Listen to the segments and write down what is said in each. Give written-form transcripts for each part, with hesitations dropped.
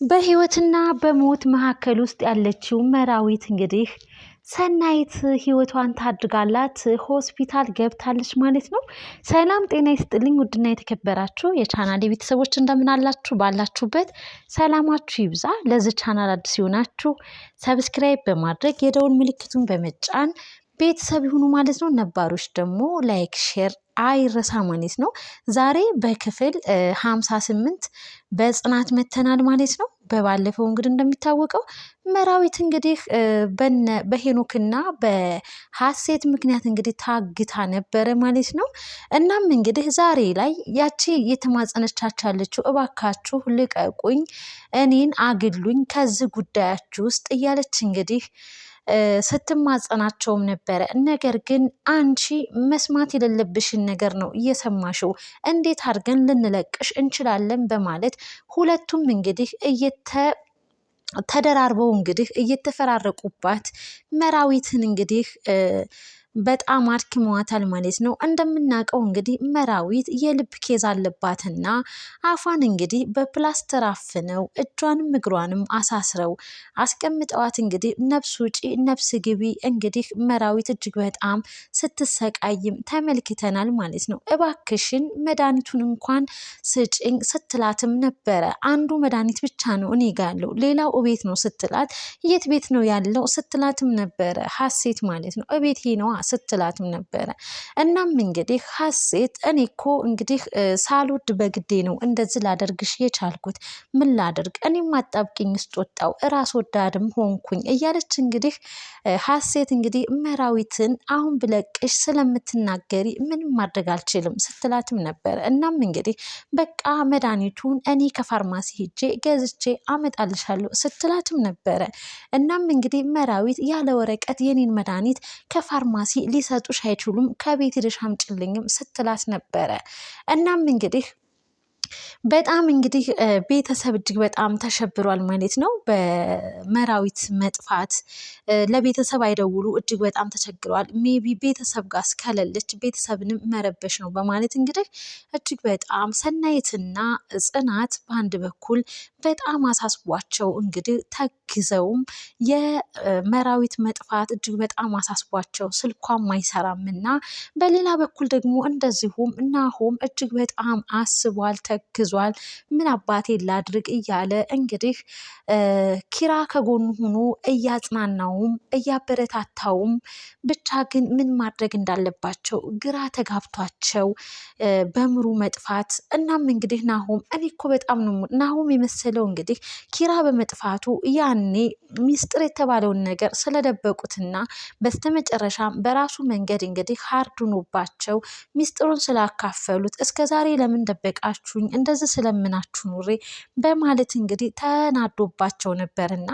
በህይወትና በሞት መካከል ውስጥ ያለችው መራዊት እንግዲህ ሰናይት ህይወቷን ታድጋላት ሆስፒታል ገብታለች ማለት ነው። ሰላም ጤና ይስጥልኝ ውድና የተከበራችሁ የቻናሌ ቤተሰቦች እንደምን አላችሁ? ባላችሁበት ሰላማችሁ ይብዛ። ለዚህ ቻናል አዲስ ይሆናችሁ ሰብስክራይብ በማድረግ የደውል ምልክቱን በመጫን ቤተሰብ ይሁኑ ማለት ነው። ነባሮች ደግሞ ላይክ ሼር አይረሳ ማለት ነው። ዛሬ በክፍል 58 በጽናት መተናል ማለት ነው። በባለፈው እንግዲህ እንደሚታወቀው መራዊት እንግዲህ በሄኖክና በሀሴት ምክንያት እንግዲህ ታግታ ነበረ ማለት ነው። እናም እንግዲህ ዛሬ ላይ ያቺ የተማጸነቻች ያለችው እባካችሁ ልቀቁኝ፣ እኔን አግሉኝ ከዚህ ጉዳያችሁ ውስጥ እያለች እንግዲህ ስትማጸናቸውም ነበረ። ነገር ግን አንቺ መስማት የሌለብሽን ነገር ነው እየሰማሽው፣ እንዴት አድርገን ልንለቅሽ እንችላለን? በማለት ሁለቱም እንግዲህ ተደራርበው እንግዲህ እየተፈራረቁባት መራዊትን እንግዲህ በጣም አድክመዋታል ማለት ነው። እንደምናውቀው እንግዲህ መራዊት የልብ ኬዝ አለባትና አፏን እንግዲህ በፕላስተር አፍነው እጇንም እግሯንም አሳስረው አስቀምጠዋት እንግዲህ ነፍስ ውጪ ነፍስ ግቢ እንግዲህ መራዊት እጅግ በጣም ስትሰቃይም ተመልክተናል ማለት ነው። እባክሽን መድኃኒቱን እንኳን ስጭኝ ስትላትም ነበረ። አንዱ መድኃኒት ብቻ ነው እኔ ጋ ያለው፣ ሌላው እቤት ነው ስትላት፣ የት ቤት ነው ያለው ስትላትም ነበረ። ሀሴት ማለት ነው እቤት ነዋ ስትላትም ነበረ። እናም እንግዲህ ሀሴት እኔ እኮ እንግዲህ ሳልወድ በግዴ ነው እንደዚህ ላደርግሽ የቻልኩት፣ ምን ላደርግ እኔም አጣብቂኝ ውስጥ ወጣው እራስ ወዳድም ሆንኩኝ እያለች እንግዲህ ሀሴት እንግዲህ መራዊትን አሁን ብለቅሽ ስለምትናገሪ ምንም ማድረግ አልችልም ስትላትም ነበረ። እናም እንግዲህ በቃ መድኃኒቱን እኔ ከፋርማሲ ሄጄ ገዝቼ አመጣልሻለሁ ስትላትም ነበረ። እናም እንግዲህ መራዊት ያለ ወረቀት የኔን መድኃኒት ከፋርማሲ ሊሰጡሽ አይችሉም፣ ከቤት ሄደሽ አምጪልኝም ስትላት ነበረ። እናም እንግዲህ በጣም እንግዲህ ቤተሰብ እጅግ በጣም ተሸብሯል ማለት ነው። በመራዊት መጥፋት ለቤተሰብ አይደውሉ እጅግ በጣም ተቸግረዋል። ሜቢ ቤተሰብ ጋር እስከሌለች ቤተሰብንም መረበሽ ነው በማለት እንግዲህ እጅግ በጣም ሰናይትና ጽናት በአንድ በኩል በጣም አሳስቧቸው እንግዲህ ተግዘውም የመራዊት መጥፋት እጅግ በጣም አሳስቧቸው ስልኳም አይሰራምና፣ በሌላ በኩል ደግሞ እንደዚሁም ናሆም እጅግ በጣም አስቧል ተክዟል። ምን አባቴ ላድርግ እያለ እንግዲህ ኪራ ከጎኑ ሆኖ እያጽናናውም እያበረታታውም፣ ብቻ ግን ምን ማድረግ እንዳለባቸው ግራ ተጋብቷቸው በምሩ መጥፋት። እናም እንግዲህ ናሆም እኔ እኮ በጣም ነው ናሆም የመሰለው እንግዲህ ኪራ በመጥፋቱ ያኔ ሚስጥር የተባለውን ነገር ስለደበቁትና በስተመጨረሻም በራሱ መንገድ እንግዲህ ሀርዱኖባቸው ሚስጥሩን ስላካፈሉት እስከዛሬ ለምን ደበቃችሁኝ እንደዚህ ስለምናችሁ ኑሬ በማለት እንግዲህ ተናዶባቸው ነበርና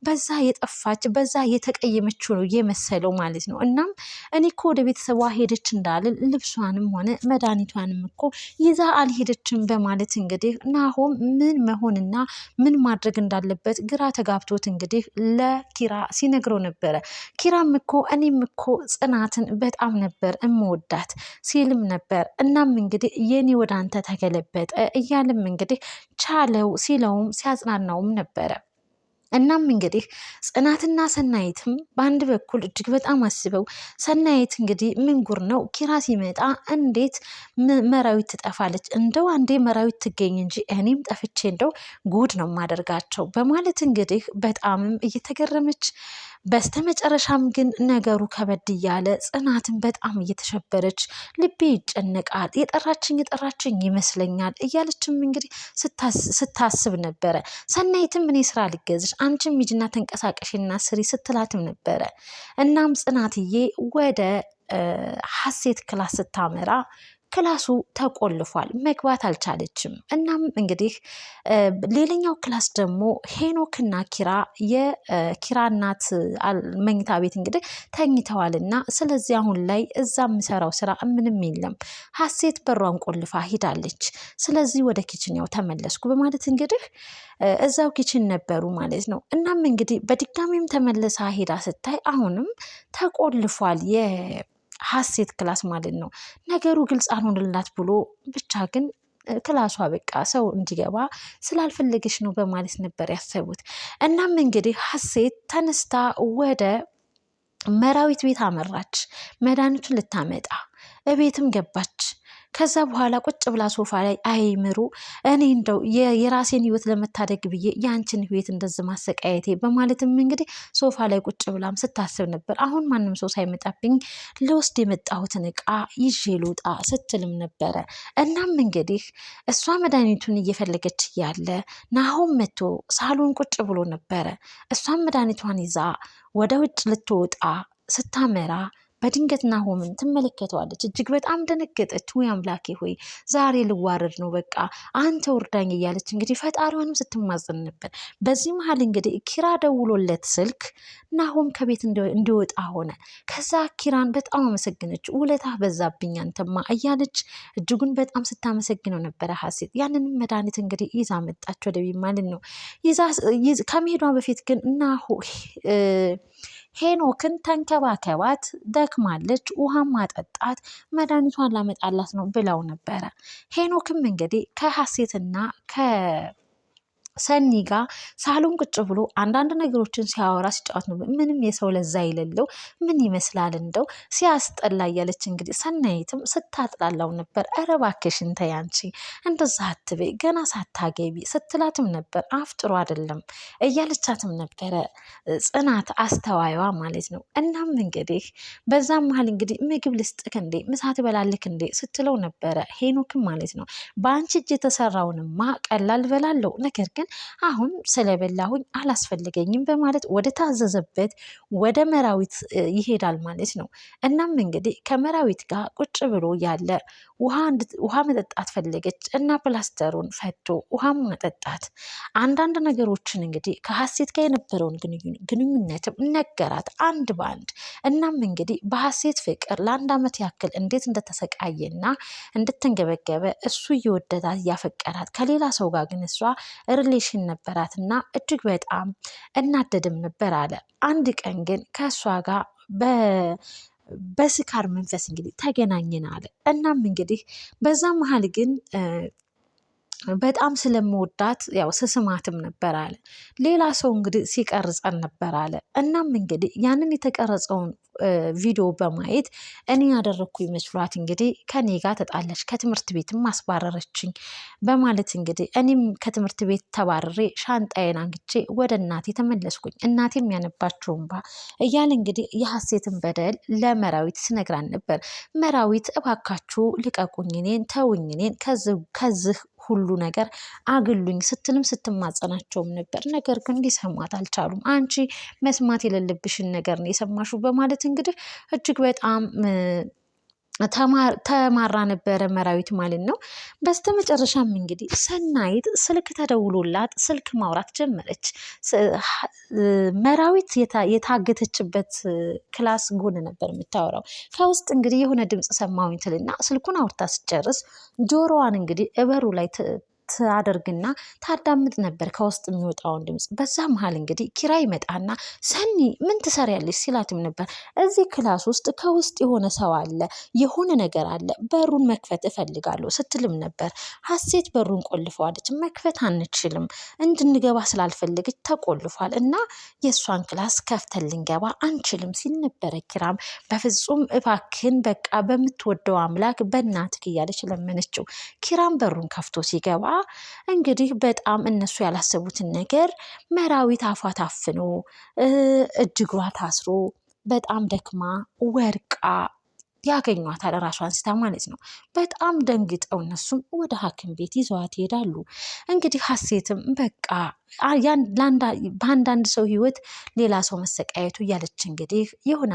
በዛ የጠፋች በዛ የተቀየመችው ነው የመሰለው ማለት ነው። እናም እኔ እኮ ወደ ቤተሰቧ ሄደች እንዳልል ልብሷንም ሆነ መድኃኒቷንም እኮ ይዛ አልሄደችም በማለት እንግዲህ ናሆም ምን መሆንና ምን ማድረግ እንዳለበት ግራ ተጋብቶት እንግዲህ ለኪራ ሲነግረው ነበረ። ኪራም እኮ እኔም እኮ ጽናትን በጣም ነበር እምወዳት ሲልም ነበር። እናም እንግዲህ የኔ ወደ አንተ ተገለበጠ እያልም እንግዲህ ቻለው ሲለውም ሲያጽናናውም ነበረ። እናም እንግዲህ ጽናትና ሰናይትም በአንድ በኩል እጅግ በጣም አስበው፣ ሰናይት እንግዲህ ምን ጉር ነው ኪራ ሲመጣ እንዴት መራዊት ትጠፋለች? እንደው አንዴ መራዊት ትገኝ እንጂ እኔም ጠፍቼ እንደው ጉድ ነው ማደርጋቸው በማለት እንግዲህ በጣምም እየተገረመች፣ በስተመጨረሻም ግን ነገሩ ከበድ እያለ ጽናትን በጣም እየተሸበረች ልቤ ይጨነቃል፣ የጠራችኝ ይመስለኛል እያለችም እንግዲህ ስታስብ ነበረ። ሰናይትም እኔ ስራ ልገዝሽ አንቺም ሂጂና ተንቀሳቀሽና ስሪ ስትላትም ነበረ። እናም ጽናትዬ ወደ ሀሴት ክላስ ስታመራ ክላሱ ተቆልፏል፣ መግባት አልቻለችም። እናም እንግዲህ ሌላኛው ክላስ ደግሞ ሄኖክና ኪራ የኪራ እናት መኝታ ቤት እንግዲህ ተኝተዋልና፣ ስለዚህ አሁን ላይ እዛ የምሰራው ስራ ምንም የለም፣ ሀሴት በሯን ቆልፋ ሂዳለች፣ ስለዚህ ወደ ኪችኛው ተመለስኩ በማለት እንግዲህ እዛው ኪችን ነበሩ ማለት ነው። እናም እንግዲህ በድጋሚም ተመልሳ ሄዳ ስታይ አሁንም ተቆልፏል ሀሴት ክላስ ማለት ነው። ነገሩ ግልጽ አልሆንላት ብሎ ብቻ ግን ክላሷ በቃ ሰው እንዲገባ ስላልፈለገች ነው በማለት ነበር ያሰቡት። እናም እንግዲህ ሀሴት ተነስታ ወደ መራዊት ቤት አመራች መድኃኒቱን ልታመጣ እቤትም ገባች። ከዛ በኋላ ቁጭ ብላ ሶፋ ላይ አይምሩ እኔ እንደው የራሴን ህይወት ለመታደግ ብዬ ያንቺን ህይወት እንደዚህ ማሰቃየቴ በማለትም እንግዲህ ሶፋ ላይ ቁጭ ብላም ስታስብ ነበር። አሁን ማንም ሰው ሳይመጣብኝ ለወስድ የመጣሁትን እቃ ይዤ ልውጣ ስትልም ነበረ። እናም እንግዲህ እሷ መድኃኒቱን እየፈለገች እያለ ናሆም መጥቶ ሳሎን ቁጭ ብሎ ነበረ። እሷም መድኃኒቷን ይዛ ወደ ውጭ ልትወጣ ስታመራ በድንገት ናሆምን ትመለከተዋለች። እጅግ በጣም ደነገጠች። ወይ አምላኬ ሆይ ዛሬ ልዋረድ ነው በቃ አንተ ውርዳኝ እያለች እንግዲህ ፈጣሪዋንም ስትማጸን ነበር። በዚህ መሀል እንግዲህ ኪራ ደውሎለት ስልክ ናሆም ከቤት እንዲወጣ ሆነ። ከዛ ኪራን በጣም አመሰግነች። ውለታ በዛብኝ አንተማ እያለች እጅጉን በጣም ስታመሰግነው ነበረ ሀሴት። ያንንም መድኃኒት እንግዲህ ይዛ መጣች ወደ ቤት ማለት ነው። ከመሄዷ በፊት ግን ሄኖክን ተንከባከባት፣ ደክማለች፣ ውሃም ማጠጣት፣ መድኃኒቷን ላመጣላት ነው ብለው ነበረ። ሄኖክም እንግዲህ ከሀሴትና ሰኒ ጋር ሳሎን ቁጭ ብሎ አንዳንድ ነገሮችን ሲያወራ ሲጫወት ነው። ምንም የሰው ለዛ የሌለው ምን ይመስላል እንደው ሲያስጠላ እያለች እንግዲህ ሰናይትም ስታጥላላው ነበር። ኧረ እባክሽን ተይ አንቺ እንደዛ አትበይ ገና ሳታገቢ ስትላትም ነበር። አፍጥሮ አይደለም እያለቻትም ነበረ ጽናት አስተዋይዋ ማለት ነው። እናም እንግዲህ በዛም መሀል እንግዲህ ምግብ ልስጥክ እንዴ ምሳ ትበላልክ እንዴ ስትለው ነበረ ሄኖክም ማለት ነው። በአንቺ እጅ የተሰራውንማ ቀላል በላለው ነገር ግን አሁን ስለበላሁኝ አላስፈልገኝም በማለት ወደ ታዘዘበት ወደ መራዊት ይሄዳል ማለት ነው። እናም እንግዲህ ከመራዊት ጋር ቁጭ ብሎ ያለ ውሃ መጠጣት ፈለገች እና ፕላስተሩን ፈቶ ውሃ ማጠጣት አንዳንድ ነገሮችን እንግዲህ ከሀሴት ጋር የነበረውን ግንኙነትም ነገራት አንድ በአንድ። እናም እንግዲህ በሀሴት ፍቅር ለአንድ ዓመት ያክል እንዴት እንደተሰቃየና እንደተንገበገበ እሱ እየወደዳት እያፈቀራት ከሌላ ሰው ጋር ግን እሷ ሪሌሽን ነበራት እና እጅግ በጣም እናደድም ነበር አለ። አንድ ቀን ግን ከእሷ ጋር በስካር መንፈስ እንግዲህ ተገናኘን አለ። እናም እንግዲህ በዛ መሀል ግን በጣም ስለምወዳት ያው ስስማትም ነበር አለ። ሌላ ሰው እንግዲህ ሲቀርጸን ነበር አለ። እናም እንግዲህ ያንን የተቀረጸውን ቪዲዮ በማየት እኔ ያደረግኩ ይመስሏት እንግዲህ ከኔ ጋር ተጣላች፣ ከትምህርት ቤትም አስባረረችኝ በማለት እንግዲህ እኔም ከትምህርት ቤት ተባረሬ ሻንጣዬን አንግቼ ወደ እናቴ ተመለስኩኝ፣ እናቴም ያነባችው እንባ እያለ እንግዲህ የሀሴትን በደል ለመራዊት ስነግራን ነበር። መራዊት እባካችሁ ልቀቁኝ፣ እኔን ተውኝ፣ እኔን ከዚህ ሁሉ ነገር አግሉኝ ስትልም ስትማጸናቸውም ነበር። ነገር ግን ሊሰማት አልቻሉም። አንቺ መስማት የሌለብሽን ነገር ነው የሰማሽው በማለት እንግዲህ እጅግ በጣም ተማራ ነበረ መራዊት ማለት ነው። በስተመጨረሻም እንግዲህ ሰናይት ስልክ ተደውሎላት ስልክ ማውራት ጀመረች። መራዊት የታገተችበት ክላስ ጎን ነበር የምታወራው። ከውስጥ እንግዲህ የሆነ ድምፅ ሰማሁኝ ትልና ስልኩን አውርታ ስጨርስ ጆሮዋን እንግዲህ እበሩ ላይ ታደርግና ታዳምጥ ነበር ከውስጥ የሚወጣውን ድምፅ። በዛ መሀል እንግዲህ ኪራ ይመጣና ሰኒ ምን ትሰሪያለሽ ሲላትም ነበር። እዚህ ክላስ ውስጥ ከውስጥ የሆነ ሰው አለ፣ የሆነ ነገር አለ፣ በሩን መክፈት እፈልጋለሁ ስትልም ነበር። ሀሴት በሩን ቆልፈዋለች፣ መክፈት አንችልም፣ እንድንገባ ስላልፈለገች ተቆልፏል እና የእሷን ክላስ ከፍተን ልንገባ አንችልም ሲል ነበረ። ኪራም በፍጹም እባክህን በቃ በምትወደው አምላክ በእናትህ እያለች ለመነችው። ኪራም በሩን ከፍቶ ሲገባ እንግዲህ በጣም እነሱ ያላሰቡትን ነገር መራዊት አፏ ታፍኖ እጅግሯ ታስሮ በጣም ደክማ ወርቃ ያገኟታል። ራሷን ስታ ማለት ነው። በጣም ደንግጠው እነሱም ወደ ሐኪም ቤት ይዘዋት ይሄዳሉ። እንግዲህ ሀሴትም በቃ በአንዳንድ ሰው ህይወት ሌላ ሰው መሰቃየቱ እያለች እንግዲህ የሆነ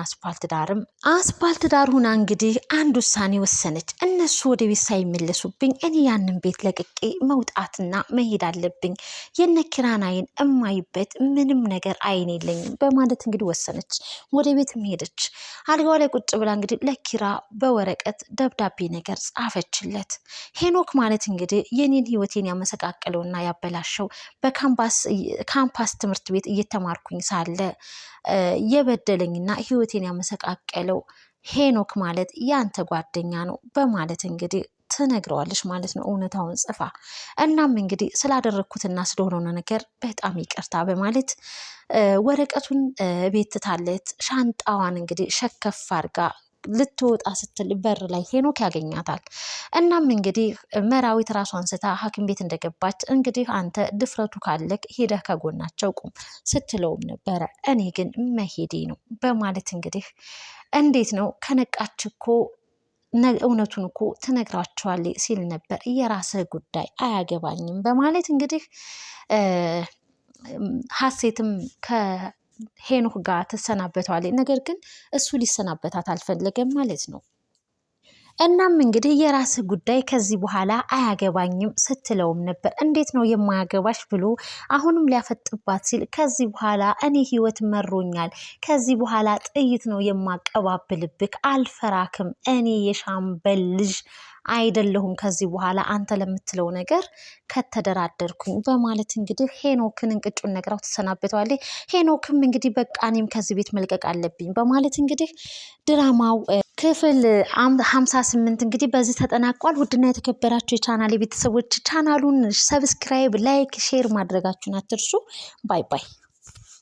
አስፓልት ዳር ሁና እንግዲህ አንድ ውሳኔ ወሰነች። እነሱ ወደ ቤት ሳይመለሱብኝ እኔ ያንን ቤት ለቅቄ መውጣትና መሄድ አለብኝ። የነ ኪራን አይን እማይበት ምንም ነገር አይን የለኝም በማለት እንግዲህ ወሰነች። ወደ ቤት ሄደች። አልጋዋ ላይ ቁጭ ብላ እንግዲህ ለኪራ በወረቀት ደብዳቤ ነገር ጻፈችለት። ሄኖክ ማለት እንግዲህ የኔን ህይወቴን ያመሰቃቀለውና ያበላሸው በካምፓስ ትምህርት ቤት እየተማርኩኝ ሳለ የበደለኝና ህይወቴን ያመሰቃቀለው ሄኖክ ማለት ያንተ ጓደኛ ነው በማለት እንግዲህ ትነግረዋለች ማለት ነው እውነታውን ጽፋ። እናም እንግዲህ ስላደረግኩትና ስለሆነው ነገር በጣም ይቅርታ በማለት ወረቀቱን ቤት ትታለት ሻንጣዋን እንግዲህ ሸከፍ አድርጋ ልትወጣ ስትል በር ላይ ሄኖክ ያገኛታል። እናም እንግዲህ መራዊት ራሷን ስታ ሐኪም ቤት እንደገባች እንግዲህ አንተ ድፍረቱ ካለክ ሄደህ ከጎናቸው ቁም ስትለውም ነበረ። እኔ ግን መሄዴ ነው በማለት እንግዲህ እንዴት ነው ከነቃች እኮ እውነቱን እኮ ትነግራቸዋለች ሲል ነበር። የራስህ ጉዳይ አያገባኝም በማለት እንግዲህ ሀሴትም ከሄኖክ ጋር ትሰናበተዋለች። ነገር ግን እሱ ሊሰናበታት አልፈለገም ማለት ነው። እናም እንግዲህ የራስህ ጉዳይ ከዚህ በኋላ አያገባኝም ስትለውም ነበር። እንዴት ነው የማያገባሽ ብሎ አሁንም ሊያፈጥባት ሲል ከዚህ በኋላ እኔ ህይወት መሮኛል፣ ከዚህ በኋላ ጥይት ነው የማቀባብልብክ፣ አልፈራክም፣ እኔ የሻምበል ልጅ አይደለሁም ከዚህ በኋላ አንተ ለምትለው ነገር ከተደራደርኩኝ በማለት እንግዲህ ሄኖክን እንቅጩን ነግራው ትሰናበተዋለች። ሄኖክም እንግዲህ በቃ እኔም ከዚህ ቤት መልቀቅ አለብኝ በማለት እንግዲህ ድራማው ክፍል 58 እንግዲህ በዚህ ተጠናቋል። ውድና የተከበራችሁ የቻናል ቤተሰቦች ቻናሉን ሰብስክራይብ፣ ላይክ፣ ሼር ማድረጋችሁን አትርሱ። ባይ ባይ።